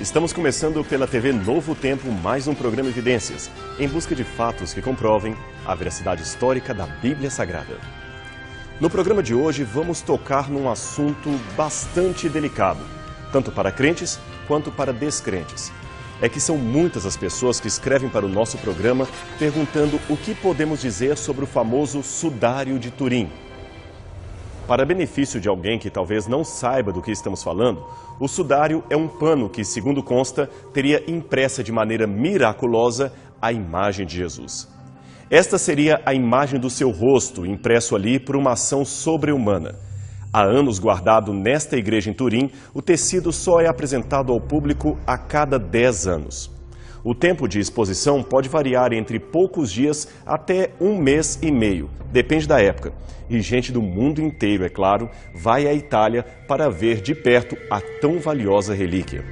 Estamos começando pela TV Novo Tempo mais um programa Evidências, em busca de fatos que comprovem a veracidade histórica da Bíblia Sagrada. No programa de hoje vamos tocar num assunto bastante delicado, tanto para crentes quanto para descrentes. É que são muitas as pessoas que escrevem para o nosso programa perguntando o que podemos dizer sobre o famoso Sudário de Turim. Para benefício de alguém que talvez não saiba do que estamos falando, o sudário é um pano que, segundo consta, teria impressa de maneira miraculosa a imagem de Jesus. Esta seria a imagem do seu rosto, impresso ali por uma ação sobre-humana. Há anos guardado nesta igreja em Turim, o tecido só é apresentado ao público a cada 10 anos. O tempo de exposição pode variar entre poucos dias até 1 mês e meio, depende da época. E gente do mundo inteiro, é claro, vai à Itália para ver de perto a tão valiosa relíquia.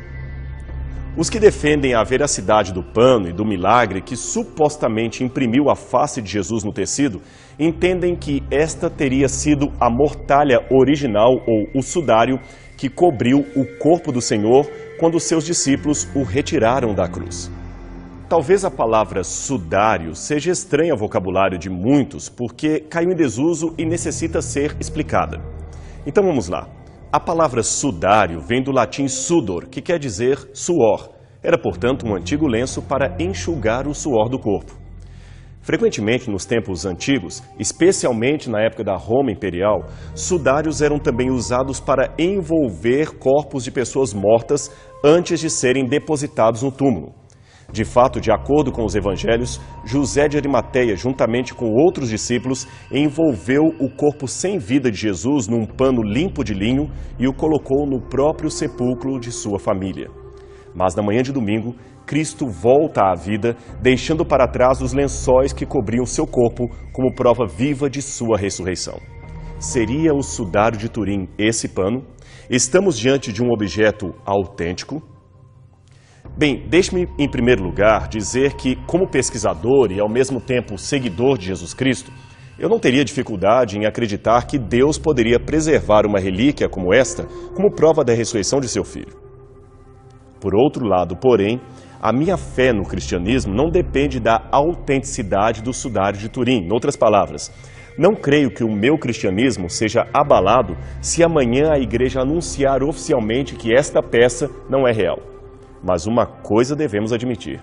Os que defendem a veracidade do pano e do milagre que supostamente imprimiu a face de Jesus no tecido, entendem que esta teria sido a mortalha original ou o sudário que cobriu o corpo do Senhor quando seus discípulos o retiraram da cruz. Talvez a palavra sudário seja estranha ao vocabulário de muitos porque caiu em desuso e necessita ser explicada. Então vamos lá. A palavra sudário vem do latim sudor, que quer dizer suor. Era, portanto, um antigo lenço para enxugar o suor do corpo. Frequentemente, nos tempos antigos, especialmente na época da Roma Imperial, sudários eram também usados para envolver corpos de pessoas mortas antes de serem depositados no túmulo. De fato, de acordo com os evangelhos, José de Arimateia, juntamente com outros discípulos, envolveu o corpo sem vida de Jesus num pano limpo de linho e o colocou no próprio sepulcro de sua família. Mas na manhã de domingo, Cristo volta à vida, deixando para trás os lençóis que cobriam seu corpo como prova viva de sua ressurreição. Seria o sudário de Turim esse pano? Estamos diante de um objeto autêntico? Bem, deixe-me, em primeiro lugar, dizer que, como pesquisador e, ao mesmo tempo, seguidor de Jesus Cristo, eu não teria dificuldade em acreditar que Deus poderia preservar uma relíquia como esta como prova da ressurreição de seu filho. Por outro lado, porém, a minha fé no cristianismo não depende da autenticidade do sudário de Turim. Em outras palavras, não creio que o meu cristianismo seja abalado se amanhã a igreja anunciar oficialmente que esta peça não é real. Mas uma coisa devemos admitir.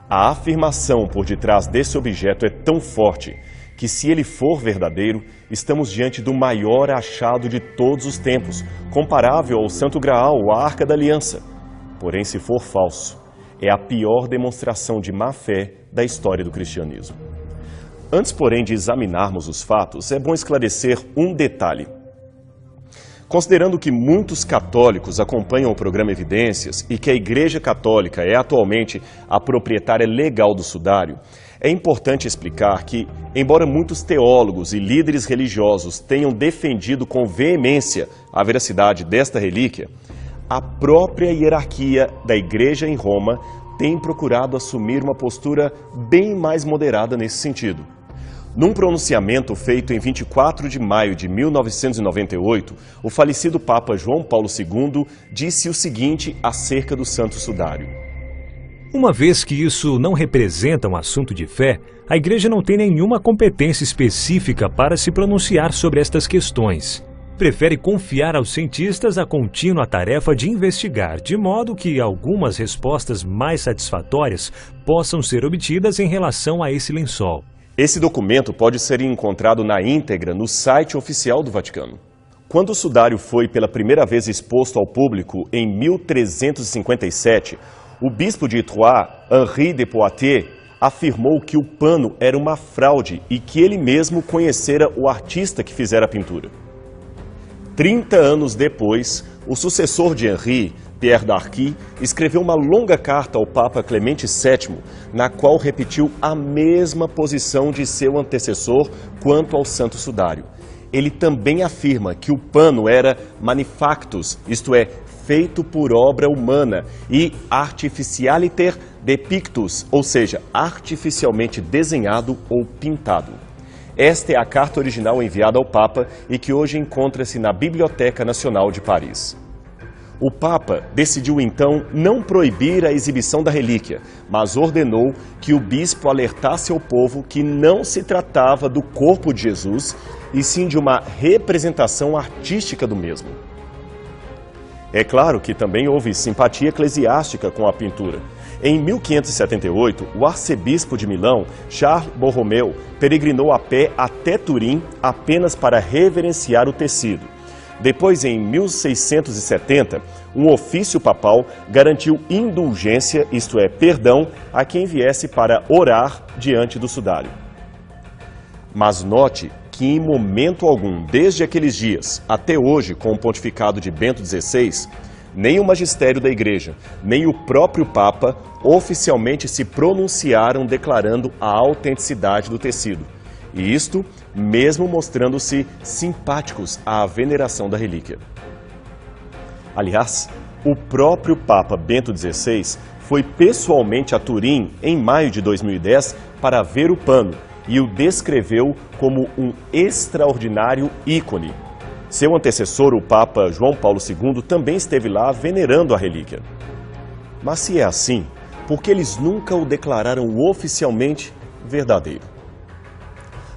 A afirmação por detrás desse objeto é tão forte que, se ele for verdadeiro, estamos diante do maior achado de todos os tempos, comparável ao Santo Graal ou à Arca da Aliança. Porém, se for falso, é a pior demonstração de má-fé da história do cristianismo. Antes, porém, de examinarmos os fatos, é bom esclarecer um detalhe. Considerando que muitos católicos acompanham o programa Evidências e que a Igreja Católica é atualmente a proprietária legal do sudário, é importante explicar que, embora muitos teólogos e líderes religiosos tenham defendido com veemência a veracidade desta relíquia, a própria hierarquia da Igreja em Roma tem procurado assumir uma postura bem mais moderada nesse sentido. Num pronunciamento feito em 24 de maio de 1998, o falecido Papa João Paulo II disse o seguinte acerca do Santo Sudário. Uma vez que isso não representa um assunto de fé, a Igreja não tem nenhuma competência específica para se pronunciar sobre estas questões. Prefere confiar aos cientistas a contínua tarefa de investigar, de modo que algumas respostas mais satisfatórias possam ser obtidas em relação a esse lençol. Esse documento pode ser encontrado na íntegra no site oficial do Vaticano. Quando o sudário foi pela primeira vez exposto ao público em 1357, o bispo de Troyes, Henri de Poitiers, afirmou que o pano era uma fraude e que ele mesmo conhecera o artista que fizera a pintura. 30 anos depois, o sucessor de Henri, Pierre d'Arcy, escreveu uma longa carta ao Papa Clemente VII, na qual repetiu a mesma posição de seu antecessor quanto ao Santo Sudário. Ele também afirma que o pano era manifactus, isto é, feito por obra humana, e artificialiter depictus, ou seja, artificialmente desenhado ou pintado. Esta é a carta original enviada ao Papa e que hoje encontra-se na Biblioteca Nacional de Paris. O Papa decidiu então não proibir a exibição da relíquia, mas ordenou que o bispo alertasse ao povo que não se tratava do corpo de Jesus, e sim de uma representação artística do mesmo. É claro que também houve simpatia eclesiástica com a pintura. Em 1578, o arcebispo de Milão, Charles Borromeu, peregrinou a pé até Turim apenas para reverenciar o tecido. Depois, em 1670, um ofício papal garantiu indulgência, isto é, perdão, a quem viesse para orar diante do sudário. Mas note que em momento algum, desde aqueles dias até hoje, com o pontificado de Bento XVI, nem o magistério da Igreja, nem o próprio Papa oficialmente se pronunciaram declarando a autenticidade do tecido. E isto mesmo mostrando-se simpáticos à veneração da relíquia. Aliás, o próprio Papa Bento XVI foi pessoalmente a Turim em maio de 2010 para ver o pano e o descreveu como um extraordinário ícone. Seu antecessor, o Papa João Paulo II, também esteve lá venerando a relíquia. Mas se é assim, por que eles nunca o declararam oficialmente verdadeiro?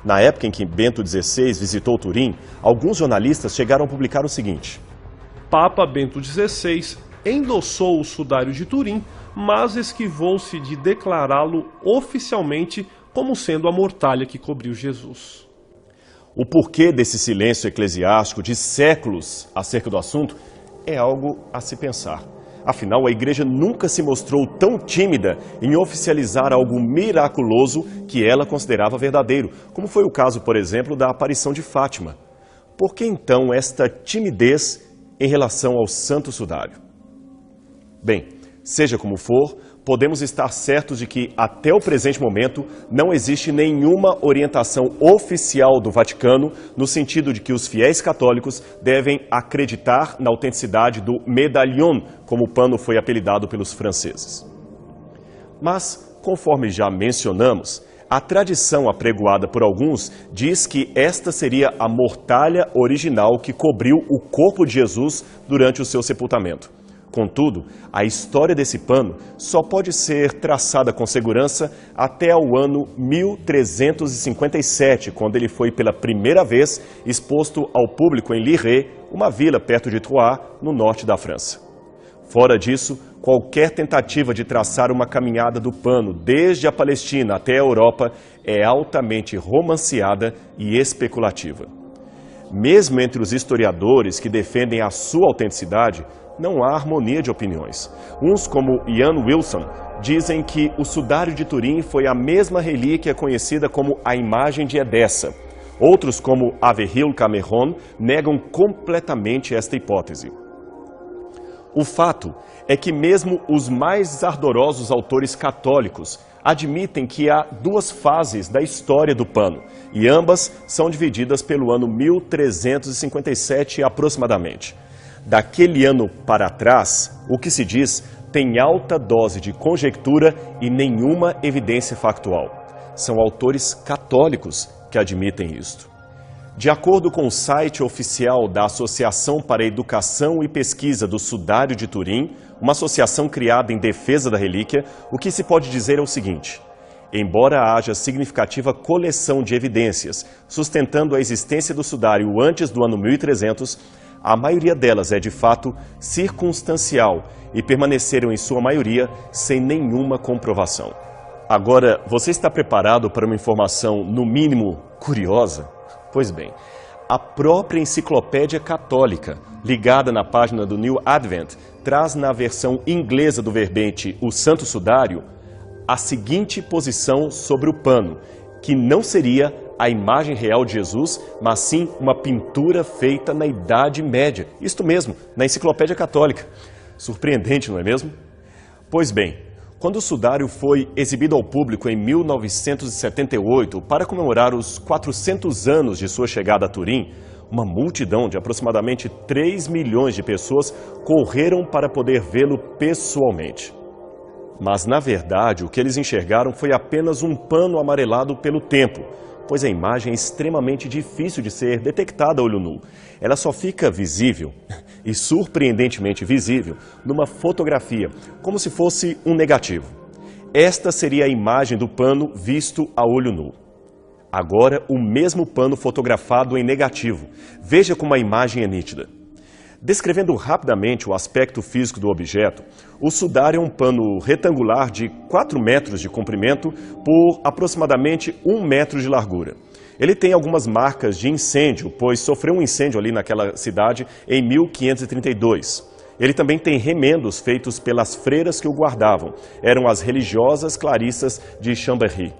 Na época em que Bento XVI visitou Turim, alguns jornalistas chegaram a publicar o seguinte: Papa Bento XVI endossou o sudário de Turim, mas esquivou-se de declará-lo oficialmente como sendo a mortalha que cobriu Jesus. O porquê desse silêncio eclesiástico de séculos acerca do assunto é algo a se pensar. Afinal, a Igreja nunca se mostrou tão tímida em oficializar algo miraculoso que ela considerava verdadeiro, como foi o caso, por exemplo, da aparição de Fátima. Por que então esta timidez em relação ao Santo Sudário? Bem, seja como for, podemos estar certos de que, até o presente momento, não existe nenhuma orientação oficial do Vaticano no sentido de que os fiéis católicos devem acreditar na autenticidade do medalhão, como o pano foi apelidado pelos franceses. Mas, conforme já mencionamos, a tradição apregoada por alguns diz que esta seria a mortalha original que cobriu o corpo de Jesus durante o seu sepultamento. Contudo, a história desse pano só pode ser traçada com segurança até ao ano 1357, quando ele foi pela primeira vez exposto ao público em Liré, uma vila perto de Troyes, no norte da França. Fora disso, qualquer tentativa de traçar uma caminhada do pano desde a Palestina até a Europa é altamente romanceada e especulativa. Mesmo entre os historiadores que defendem a sua autenticidade, não há harmonia de opiniões. Uns, como Ian Wilson, dizem que o sudário de Turim foi a mesma relíquia conhecida como a imagem de Edessa. Outros, como Averil Cameron, negam completamente esta hipótese. O fato é que mesmo os mais ardorosos autores católicos admitem que há duas fases da história do pano, e ambas são divididas pelo ano 1357 aproximadamente. Daquele ano para trás, o que se diz tem alta dose de conjectura e nenhuma evidência factual. São autores católicos que admitem isto. De acordo com o site oficial da Associação para a Educação e Pesquisa do Sudário de Turim, uma associação criada em defesa da relíquia, o que se pode dizer é o seguinte: embora haja significativa coleção de evidências sustentando a existência do sudário antes do ano 1300, a maioria delas é de fato circunstancial e permaneceram em sua maioria sem nenhuma comprovação. Agora, você está preparado para uma informação no mínimo curiosa? Pois bem, a própria enciclopédia católica, ligada na página do New Advent, traz na versão inglesa do verbete O Santo Sudário a seguinte posição sobre o pano, que não seria a imagem real de Jesus, mas sim uma pintura feita na Idade Média. Isto mesmo, na enciclopédia católica. Surpreendente, não é mesmo? Pois bem, quando o sudário foi exibido ao público em 1978 para comemorar os 400 anos de sua chegada a Turim, uma multidão de aproximadamente 3 milhões de pessoas correram para poder vê-lo pessoalmente. Mas, na verdade, o que eles enxergaram foi apenas um pano amarelado pelo tempo, pois a imagem é extremamente difícil de ser detectada a olho nu. Ela só fica visível e surpreendentemente visível numa fotografia, como se fosse um negativo. Esta seria a imagem do pano visto a olho nu. Agora, o mesmo pano fotografado em negativo. Veja como a imagem é nítida. Descrevendo rapidamente o aspecto físico do objeto, o sudário é um pano retangular de 4 metros de comprimento por aproximadamente 1 metro de largura. Ele tem algumas marcas de incêndio, pois sofreu um incêndio ali naquela cidade em 1532. Ele também tem remendos feitos pelas freiras que o guardavam. Eram as religiosas clarissas de Chambéry.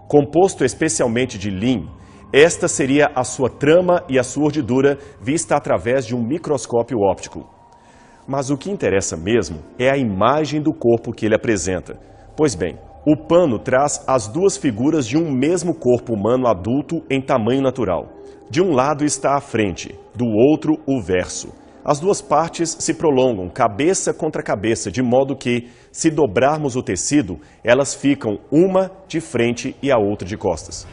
Composto especialmente de linho, esta seria a sua trama e a sua urdidura vista através de um microscópio óptico. Mas o que interessa mesmo é a imagem do corpo que ele apresenta. Pois bem, o pano traz as duas figuras de um mesmo corpo humano adulto em tamanho natural. De um lado está a frente, do outro o verso. As duas partes se prolongam cabeça contra cabeça, de modo que, se dobrarmos o tecido, elas ficam uma de frente e a outra de costas.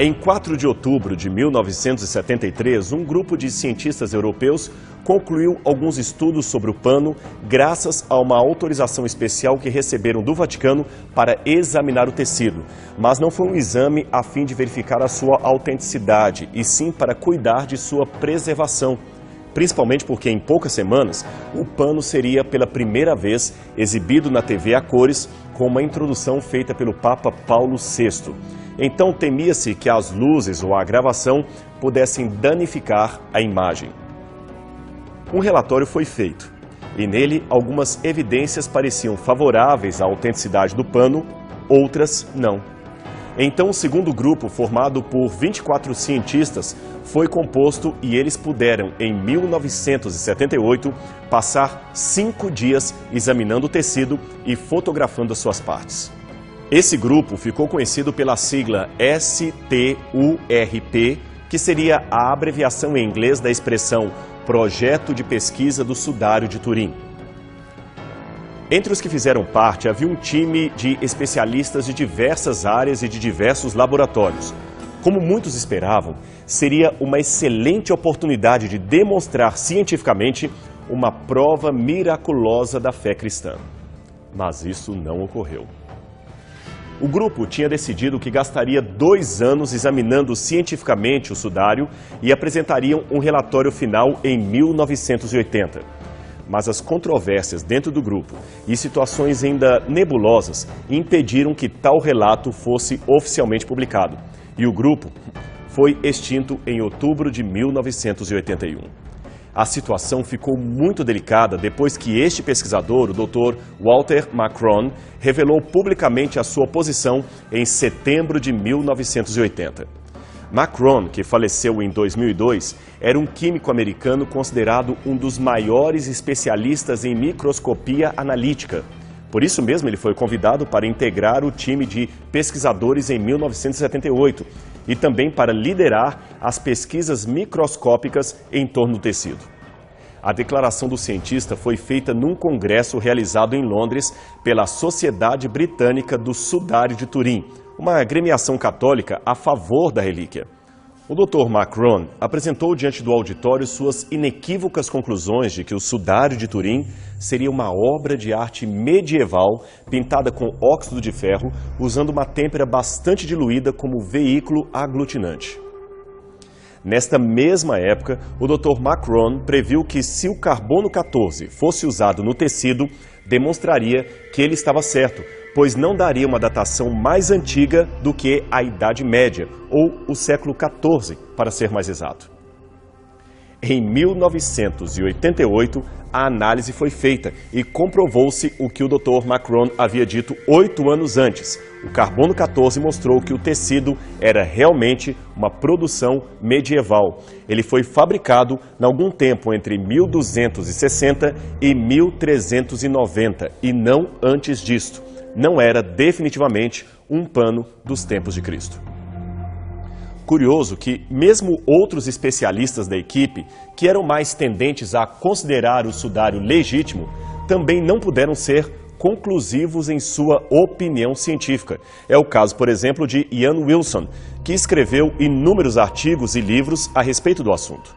Em 4 de outubro de 1973, um grupo de cientistas europeus concluiu alguns estudos sobre o pano graças a uma autorização especial que receberam do Vaticano para examinar o tecido. Mas não foi um exame a fim de verificar a sua autenticidade, e sim para cuidar de sua preservação. Principalmente porque em poucas semanas o pano seria pela primeira vez exibido na TV a cores com uma introdução feita pelo Papa Paulo VI. Então temia-se que as luzes ou a gravação pudessem danificar a imagem. Um relatório foi feito e nele algumas evidências pareciam favoráveis à autenticidade do pano, outras não. Então o segundo grupo, formado por 24 cientistas, foi composto e eles puderam, em 1978, passar 5 dias examinando o tecido e fotografando as suas partes. Esse grupo ficou conhecido pela sigla STURP, que seria a abreviação em inglês da expressão Projeto de Pesquisa do Sudário de Turim. Entre os que fizeram parte, havia um time de especialistas de diversas áreas e de diversos laboratórios. Como muitos esperavam, seria uma excelente oportunidade de demonstrar cientificamente uma prova miraculosa da fé cristã. Mas isso não ocorreu. O grupo tinha decidido que gastaria 2 anos examinando cientificamente o sudário e apresentariam um relatório final em 1980. Mas as controvérsias dentro do grupo e situações ainda nebulosas impediram que tal relato fosse oficialmente publicado. E o grupo foi extinto em outubro de 1981. A situação ficou muito delicada depois que este pesquisador, o Dr. Walter Macron, revelou publicamente a sua posição em setembro de 1980. Macron, que faleceu em 2002, era um químico americano considerado um dos maiores especialistas em microscopia analítica. Por isso mesmo ele foi convidado para integrar o time de pesquisadores em 1978 e também para liderar as pesquisas microscópicas em torno do tecido. A declaração do cientista foi feita num congresso realizado em Londres pela Sociedade Britânica do Sudário de Turim, uma agremiação católica a favor da relíquia. O Dr. Macron apresentou diante do auditório suas inequívocas conclusões de que o sudário de Turim seria uma obra de arte medieval pintada com óxido de ferro, usando uma têmpera bastante diluída como veículo aglutinante. Nesta mesma época, o Dr. Macron previu que se o carbono 14 fosse usado no tecido, demonstraria que ele estava certo, pois não daria uma datação mais antiga do que a Idade Média, ou o século XIV, para ser mais exato. Em 1988, a análise foi feita e comprovou-se o que o Dr. Macron havia dito 8 anos antes. O carbono 14 mostrou que o tecido era realmente uma produção medieval. Ele foi fabricado em algum tempo entre 1260 e 1390 e não antes disto. Não era definitivamente um pano dos tempos de Cristo. Curioso que mesmo outros especialistas da equipe, que eram mais tendentes a considerar o sudário legítimo, também não puderam ser conclusivos em sua opinião científica. É o caso, por exemplo, de Ian Wilson, que escreveu inúmeros artigos e livros a respeito do assunto.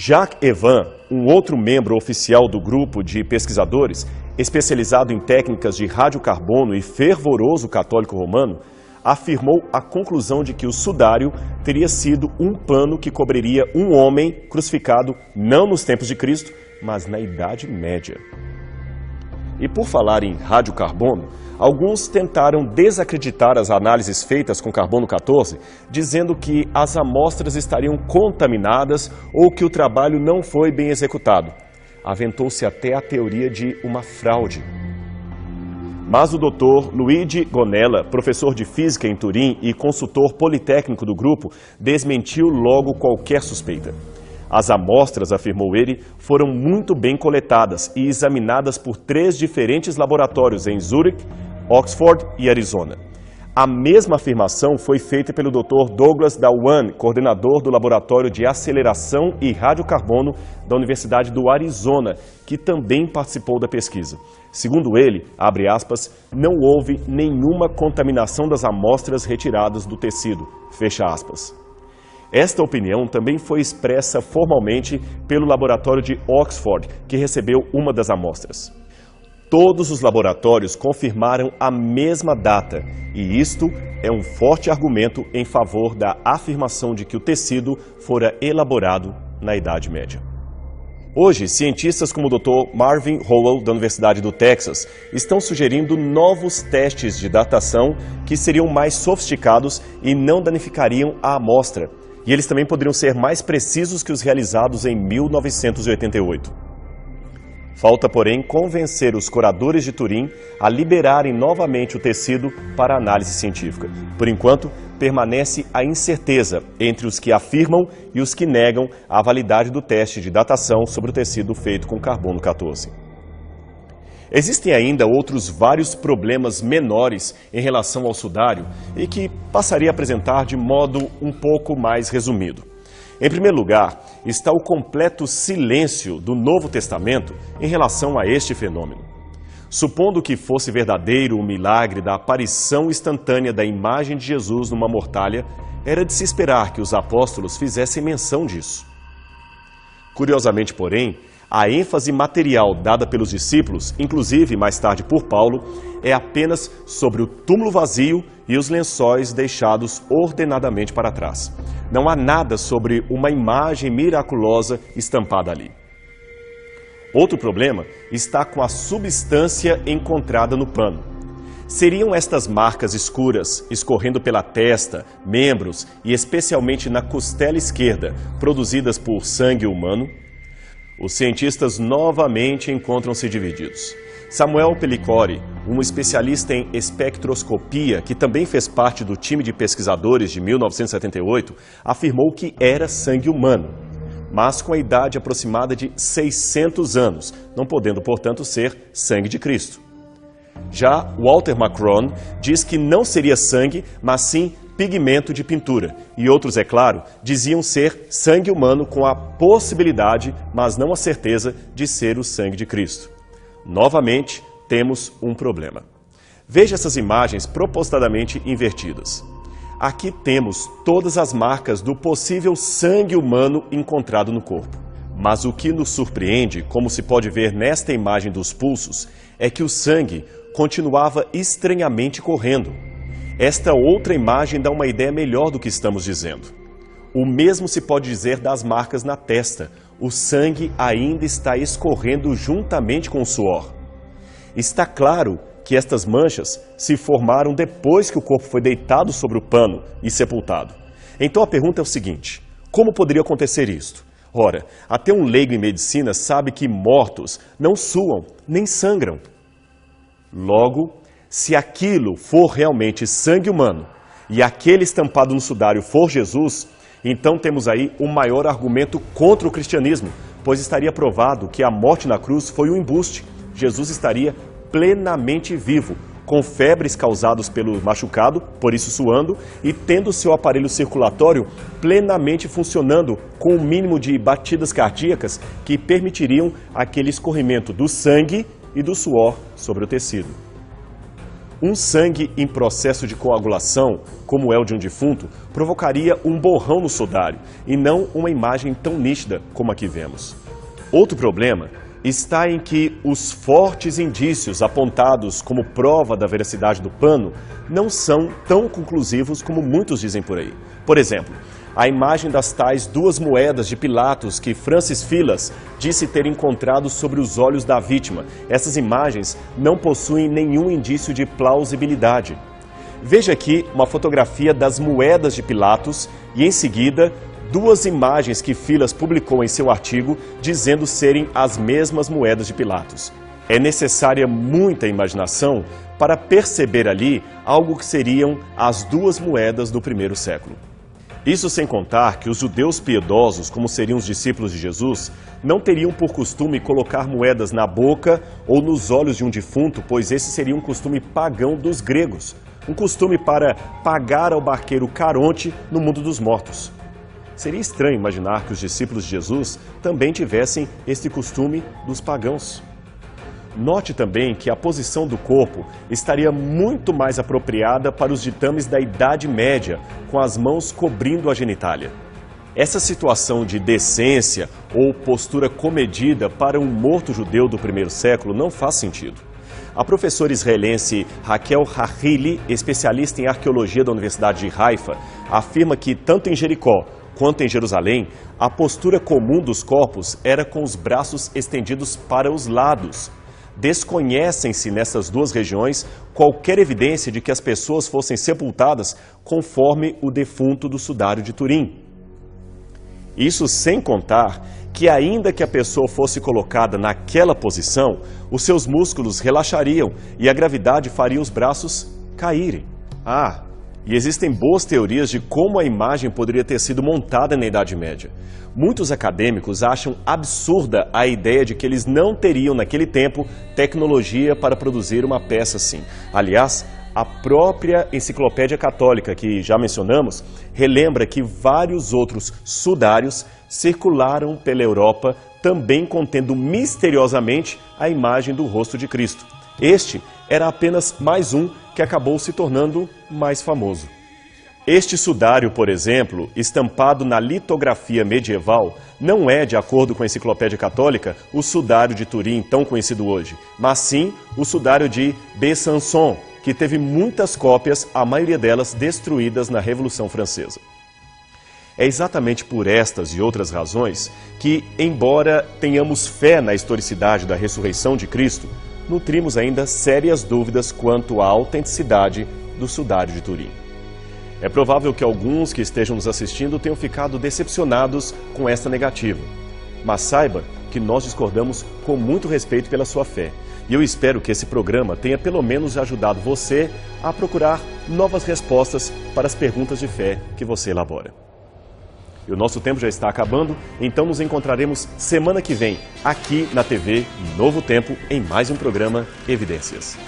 Jacques Evan, um outro membro oficial do grupo de pesquisadores, especializado em técnicas de radiocarbono e fervoroso católico romano, afirmou a conclusão de que o sudário teria sido um pano que cobriria um homem crucificado não nos tempos de Cristo, mas na Idade Média. E por falar em radiocarbono, alguns tentaram desacreditar as análises feitas com carbono 14, dizendo que as amostras estariam contaminadas ou que o trabalho não foi bem executado. Aventou-se até a teoria de uma fraude. Mas o Dr. Luigi Gonella, professor de física em Turim e consultor politécnico do grupo, desmentiu logo qualquer suspeita. As amostras, afirmou ele, foram muito bem coletadas e examinadas por 3 diferentes laboratórios em Zurique, Oxford e Arizona. A mesma afirmação foi feita pelo Dr. Douglas Dawan, coordenador do Laboratório de Aceleração e Radiocarbono da Universidade do Arizona, que também participou da pesquisa. Segundo ele, abre aspas, não houve nenhuma contaminação das amostras retiradas do tecido, fecha aspas. Esta opinião também foi expressa formalmente pelo laboratório de Oxford, que recebeu uma das amostras. Todos os laboratórios confirmaram a mesma data, e isto é um forte argumento em favor da afirmação de que o tecido fora elaborado na Idade Média. Hoje, cientistas como o Dr. Marvin Howell, da Universidade do Texas, estão sugerindo novos testes de datação que seriam mais sofisticados e não danificariam a amostra. E eles também poderiam ser mais precisos que os realizados em 1988. Falta, porém, convencer os curadores de Turim a liberarem novamente o tecido para análise científica. Por enquanto, permanece a incerteza entre os que afirmam e os que negam a validade do teste de datação sobre o tecido feito com carbono 14. Existem ainda outros vários problemas menores em relação ao sudário e que passaria a apresentar de modo um pouco mais resumido. Em primeiro lugar, está o completo silêncio do Novo Testamento em relação a este fenômeno. Supondo que fosse verdadeiro o milagre da aparição instantânea da imagem de Jesus numa mortalha, era de se esperar que os apóstolos fizessem menção disso. Curiosamente, porém, a ênfase material dada pelos discípulos, inclusive mais tarde por Paulo, é apenas sobre o túmulo vazio e os lençóis deixados ordenadamente para trás. Não há nada sobre uma imagem miraculosa estampada ali. Outro problema está com a substância encontrada no pano. Seriam estas marcas escuras, escorrendo pela testa, membros e especialmente na costela esquerda, produzidas por sangue humano? Os cientistas novamente encontram-se divididos. Samuel Pellicore, um especialista em espectroscopia, que também fez parte do time de pesquisadores de 1978, afirmou que era sangue humano, mas com a idade aproximada de 600 anos, não podendo, portanto, ser sangue de Cristo. Já Walter Macron diz que não seria sangue, mas sim pigmento de pintura. E outros, é claro, diziam ser sangue humano com a possibilidade, mas não a certeza, de ser o sangue de Cristo. Novamente, temos um problema. Veja essas imagens propositadamente invertidas. Aqui temos todas as marcas do possível sangue humano encontrado no corpo. Mas o que nos surpreende, como se pode ver nesta imagem dos pulsos, é que o sangue continuava estranhamente correndo. Esta outra imagem dá uma ideia melhor do que estamos dizendo. O mesmo se pode dizer das marcas na testa. O sangue ainda está escorrendo juntamente com o suor. Está claro que estas manchas se formaram depois que o corpo foi deitado sobre o pano e sepultado. Então a pergunta é o seguinte: como poderia acontecer isto? Ora, até um leigo em medicina sabe que mortos não suam nem sangram. Logo, se aquilo for realmente sangue humano e aquele estampado no sudário for Jesus, então temos aí o maior argumento contra o cristianismo, pois estaria provado que a morte na cruz foi um embuste. Jesus estaria plenamente vivo, com febres causadas pelo machucado, por isso suando, e tendo seu aparelho circulatório plenamente funcionando com o mínimo de batidas cardíacas que permitiriam aquele escorrimento do sangue e do suor sobre o tecido. Um sangue em processo de coagulação, como é o de um defunto, provocaria um borrão no sudário e não uma imagem tão nítida como a que vemos. Outro problema está em que os fortes indícios apontados como prova da veracidade do pano não são tão conclusivos como muitos dizem por aí. Por exemplo, a imagem das tais 2 moedas de Pilatos que Francis Filas disse ter encontrado sobre os olhos da vítima. Essas imagens não possuem nenhum indício de plausibilidade. Veja aqui uma fotografia das moedas de Pilatos e, em seguida, 2 imagens que Filas publicou em seu artigo dizendo serem as mesmas moedas de Pilatos. É necessária muita imaginação para perceber ali algo que seriam as 2 moedas do primeiro século. Isso sem contar que os judeus piedosos, como seriam os discípulos de Jesus, não teriam por costume colocar moedas na boca ou nos olhos de um defunto, pois esse seria um costume pagão dos gregos, um costume para pagar ao barqueiro Caronte no mundo dos mortos. Seria estranho imaginar que os discípulos de Jesus também tivessem este costume dos pagãos. Note também que a posição do corpo estaria muito mais apropriada para os ditames da Idade Média, com as mãos cobrindo a genitália. Essa situação de decência ou postura comedida para um morto judeu do primeiro século não faz sentido. A professora israelense Raquel Hahili, especialista em arqueologia da Universidade de Haifa, afirma que tanto em Jericó quanto em Jerusalém, a postura comum dos corpos era com os braços estendidos para os lados. Desconhecem-se nessas 2 regiões qualquer evidência de que as pessoas fossem sepultadas conforme o defunto do sudário de Turim. Isso sem contar que, ainda que a pessoa fosse colocada naquela posição, os seus músculos relaxariam e a gravidade faria os braços caírem. E existem boas teorias de como a imagem poderia ter sido montada na Idade Média. Muitos acadêmicos acham absurda a ideia de que eles não teriam, naquele tempo, tecnologia para produzir uma peça assim. Aliás, a própria Enciclopédia Católica, que já mencionamos, relembra que vários outros sudários circularam pela Europa, também contendo misteriosamente a imagem do rosto de Cristo. Este era apenas mais um que acabou se tornando mais famoso. Este sudário, por exemplo, estampado na litografia medieval, não é, de acordo com a Enciclopédia Católica, o sudário de Turim, tão conhecido hoje, mas sim o sudário de Besançon, que teve muitas cópias, a maioria delas destruídas na Revolução Francesa. É exatamente por estas e outras razões que, embora tenhamos fé na historicidade da ressurreição de Cristo, nutrimos ainda sérias dúvidas quanto à autenticidade do sudário de Turim. É provável que alguns que estejam nos assistindo tenham ficado decepcionados com esta negativa. Mas saiba que nós discordamos com muito respeito pela sua fé. E eu espero que esse programa tenha pelo menos ajudado você a procurar novas respostas para as perguntas de fé que você elabora. E o nosso tempo já está acabando, então nos encontraremos semana que vem, aqui na TV Novo Tempo, em mais um programa Evidências.